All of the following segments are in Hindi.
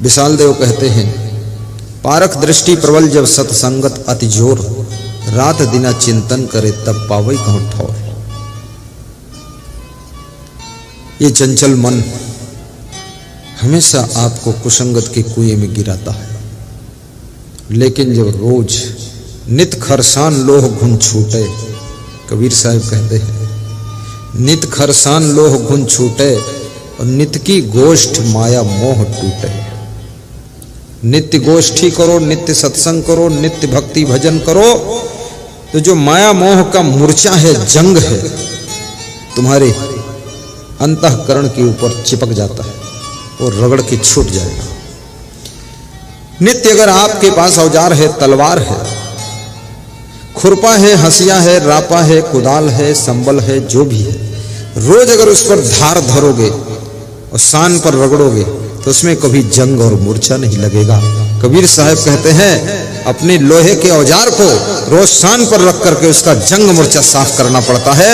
विशाल देव कहते हैं, पारख दृष्टि प्रबल जब सत्संगत अति जोर, रात दिना चिंतन करे तब पावई कहूं ठौर। ये चंचल मन हमेशा आपको कुसंगत के कुएं में गिराता है, लेकिन जब रोज नित खरसान लोह घुन छूटे, कबीर साहब कहते हैं, नित खरसान लोह घुन छूटे और नित की गोष्ठ माया मोह टूटे। नित्य गोष्ठी करो, नित्य सत्संग करो, नित्य भक्ति भजन करो, तो जो माया मोह का मूर्छा है, जंग है, तुम्हारे अंतःकरण के ऊपर चिपक जाता है और रगड़ के छूट जाएगा। नित्य अगर आपके पास औजार है, तलवार है, खुरपा है, हंसिया है, रापा है, कुदाल है, संबल है, जो भी है, रोज अगर उस पर धार धरोगे और शान पर रगड़ोगे तो उसमें कभी जंग और मूर्छा नहीं लगेगा। कबीर साहब कहते हैं, अपने लोहे के औजार को रोज शान पर रख करके उसका जंग मूर्छा साफ करना पड़ता है।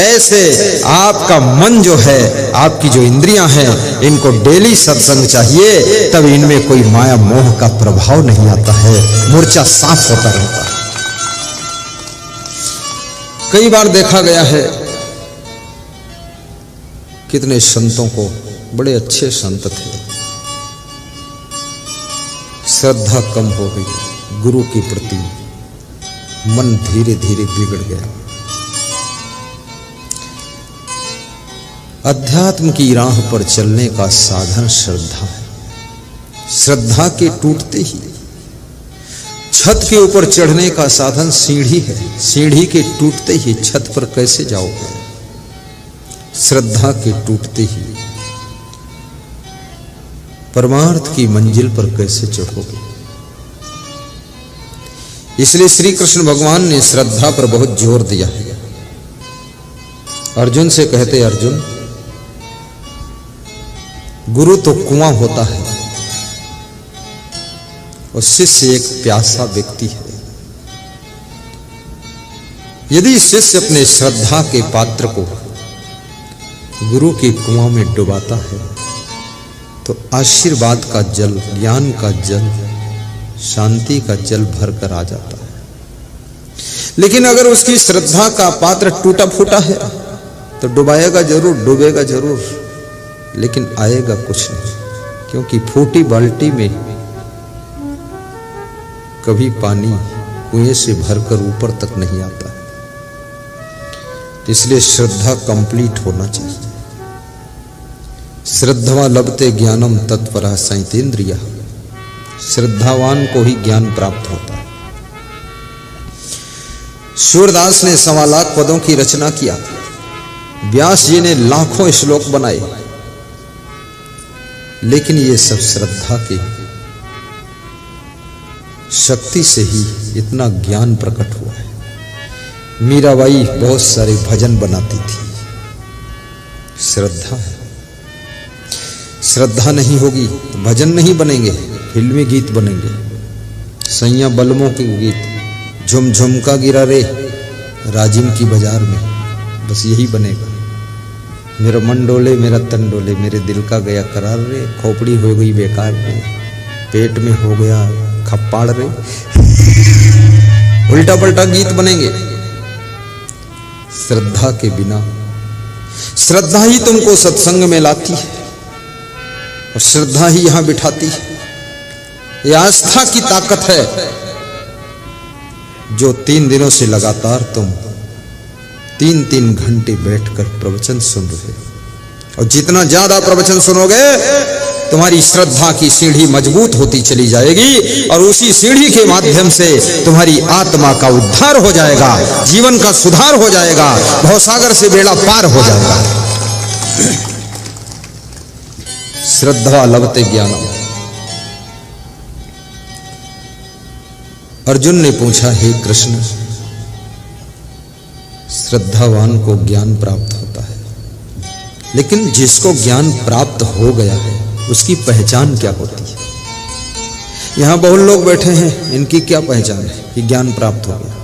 ऐसे आपका मन जो है, आपकी जो इंद्रियां हैं, इनको डेली सत्संग चाहिए, तब इनमें कोई माया मोह का प्रभाव नहीं आता है, मूर्छा साफ होता रहता है। कई बार देखा गया है, कितने संतों को, बड़े अच्छे संत थे, श्रद्धा कम हो गई गुरु के प्रति, मन धीरे धीरे बिगड़ गया। अध्यात्म की राह पर चलने का साधन श्रद्धा है। श्रद्धा के टूटते ही छत के ऊपर चढ़ने का साधन सीढ़ी है। सीढ़ी के टूटते ही छत पर कैसे जाओगे? श्रद्धा के टूटते ही परमार्थ की मंजिल पर कैसे चढ़ोगे? इसलिए श्री कृष्ण भगवान ने श्रद्धा पर बहुत जोर दिया है। अर्जुन से कहते, अर्जुन, गुरु तो कुआं होता है और शिष्य एक प्यासा व्यक्ति है। यदि शिष्य अपने श्रद्धा के पात्र को गुरु के कुआं में डुबाता है तो आशीर्वाद का जल, ज्ञान का जल, शांति का जल भर कर आ जाता है। लेकिन अगर उसकी श्रद्धा का पात्र टूटा फूटा है तो डुबाएगा जरूर, डूबेगा जरूर, लेकिन आएगा कुछ नहीं, क्योंकि फूटी बाल्टी में कभी पानी कुएं से भरकर ऊपर तक नहीं आता है। इसलिए श्रद्धा कंप्लीट होना चाहिए। श्रद्धा लभते ज्ञानम तत्परः संयतेन्द्रियः। श्रद्धावान को ही ज्ञान प्राप्त होता है। सूरदास ने 1.25 लाख पदों की रचना किया। व्यास जी ने लाखों श्लोक बनाए, लेकिन ये सब श्रद्धा की शक्ति से ही इतना ज्ञान प्रकट हुआ है। मीराबाई बहुत सारे भजन बनाती थी। श्रद्धा है। श्रद्धा नहीं होगी तो भजन नहीं बनेंगे, फिल्मी गीत बनेंगे, सैया बलमों के गीत, झुम झुमका गिरा रे राजिम की बाजार में, बस यही बनेगा। मेरा मन डोले मेरा तन डोले, मेरे दिल का गया करार रे, खोपड़ी हो गई बेकार रे, पेट में हो गया खप्पाड़ रे, उल्टा पलटा गीत बनेंगे। श्रद्धा के बिना, श्रद्धा ही तुमको सत्संग में लाती है और श्रद्धा ही यहां बिठाती है। यह आस्था की ताकत है जो 3 दिनों से लगातार तुम 3-3 घंटे बैठकर प्रवचन सुन रहे हो। और जितना ज्यादा प्रवचन सुनोगे, तुम्हारी श्रद्धा की सीढ़ी मजबूत होती चली जाएगी और उसी सीढ़ी के माध्यम से तुम्हारी आत्मा का उद्धार हो जाएगा, जीवन का सुधार हो जाएगा, भवसागर से बेड़ा पार हो जाएगा। श्रद्धा लभते ज्ञानम। अर्जुन ने पूछा, हे कृष्ण, श्रद्धावान को ज्ञान प्राप्त होता है, लेकिन जिसको ज्ञान प्राप्त हो गया है उसकी पहचान क्या होती है? यहां बहुत लोग बैठे हैं, इनकी क्या पहचान है कि ज्ञान प्राप्त हो गया?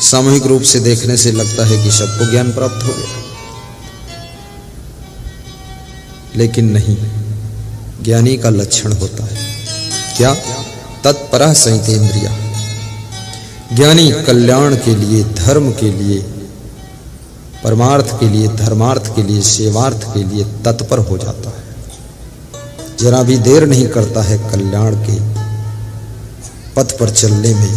सामूहिक रूप से देखने से लगता है कि सबको ज्ञान प्राप्त हो गया, लेकिन नहीं, ज्ञानी का लक्षण होता है क्या? तत्परः संयतेन्द्रिया। ज्ञानी कल्याण के लिए, धर्म के लिए, परमार्थ के लिए, धर्मार्थ के लिए, सेवार्थ के लिए तत्पर हो जाता है। जरा भी देर नहीं करता है कल्याण के पथ पर चलने में।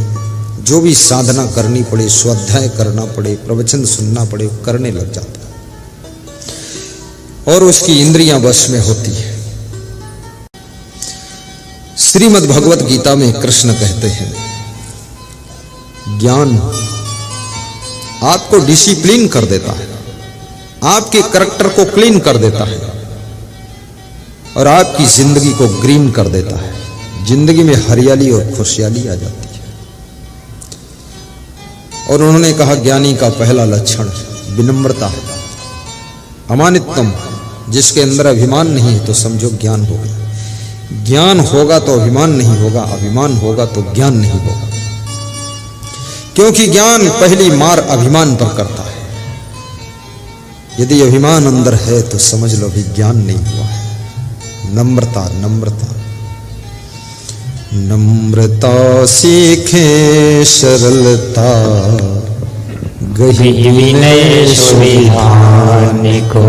जो भी साधना करनी पड़े, स्वाध्याय करना पड़े, प्रवचन सुनना पड़े, करने लग जाता है और उसकी इंद्रियां वश में होती है। श्रीमद् भगवत गीता में कृष्ण कहते हैं, ज्ञान आपको डिसिप्लिन कर देता है, आपके करैक्टर को क्लीन कर देता है और आपकी जिंदगी को ग्रीन कर देता है। जिंदगी में हरियाली और खुशहाली आ जाती है। और उन्होंने कहा ज्ञानी का पहला लक्षण विनम्रता है, अमानित्वम। जिसके अंदर अभिमान नहीं है तो समझो ज्ञान हो गया। ज्ञान होगा तो अभिमान नहीं होगा, अभिमान होगा तो ज्ञान नहीं होगा, क्योंकि ज्ञान पहली मार अभिमान पर करता है। यदि अभिमान अंदर है तो समझ लो भी ज्ञान नहीं हुआ है। नम्रता, नम्रता, नम्रता सीखे सरलता, गही विनय सुविधान को।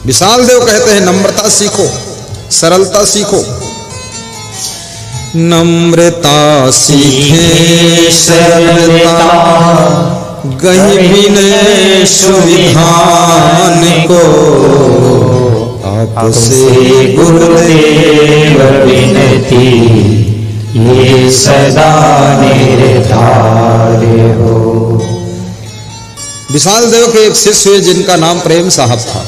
विशाल देव कहते हैं नम्रता सीखो, सरलता सीखो। नम्रता सीखे सरलता, गही विनय सुविधान को। आपसे गुरुदेव विनती, ये सदा निर्धार्य हो। विशाल देव के एक शिष्य हुए जिनका नाम प्रेम साहब था।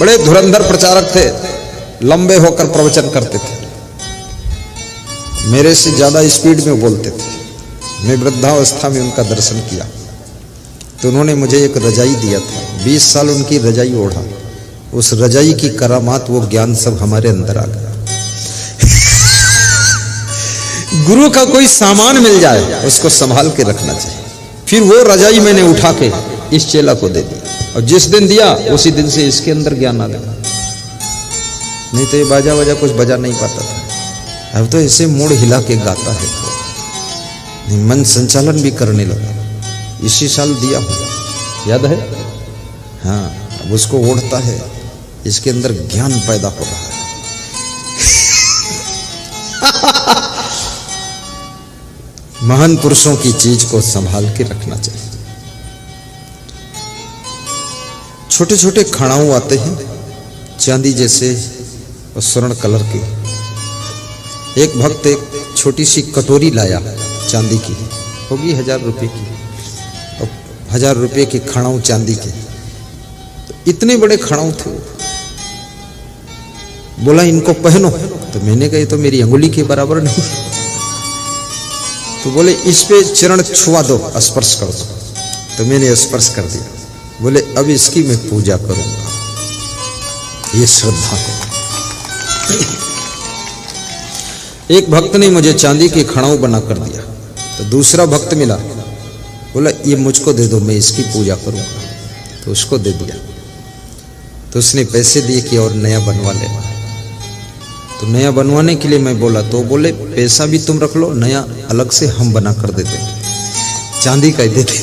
बड़े धुरंधर प्रचारक थे, लंबे होकर प्रवचन करते थे, मेरे से ज्यादा स्पीड में बोलते थे। मैं वृद्धावस्था में उनका दर्शन किया तो उन्होंने मुझे एक रजाई दिया था। 20 साल उनकी रजाई ओढ़ा। उस रजाई की करामात, वो ज्ञान सब हमारे अंदर आ गया। गुरु का कोई सामान मिल जाए उसको संभाल के रखना चाहिए। फिर वो रजाई मैंने उठा के इस चेला को दे दिया और जिस दिन दिया उसी दिन से इसके अंदर ज्ञान आ गया। नहीं तो ये बाजा वाजा कुछ बजा नहीं पाता था। अब तो ऐसे मूड हिला के गाता है, मन संचालन भी करने लगा। इसी साल दिया होगा, याद है? हाँ, अब उसको ओढ़ता है, इसके अंदर ज्ञान पैदा हो रहा है। महान पुरुषों की चीज को संभाल के रखना चाहिए। छोटे छोटे खड़ाऊ आते हैं चांदी जैसे और स्वर्ण कलर के। एक भक्त एक छोटी सी कटोरी लाया चांदी की, होगी 1000 रुपए की, और 1000 रुपए के खड़ाऊ चांदी के। तो इतने बड़े खड़ाऊ थे। बोला इनको पहनो, तो मैंने कहा ये तो मेरी अंगुली के बराबर नहीं। तो बोले इस पे चरण छुआ दो, स्पर्श कर दो। तो मैंने स्पर्श कर दिया। बोले अब इसकी मैं पूजा करूंगा, ये श्रद्धा को। एक भक्त ने मुझे चांदी के खड़ाऊ बना कर दिया। तो दूसरा भक्त मिला, बोला ये मुझको दे दो, मैं इसकी पूजा करूंगा। तो उसको दे दिया। तो उसने पैसे दिए कि और नया बनवा लेना। तो नया बनवाने के लिए मैं बोला, तो बोले पैसा भी तुम रख लो, नया अलग से हम बना कर देते, चांदी का ही देते।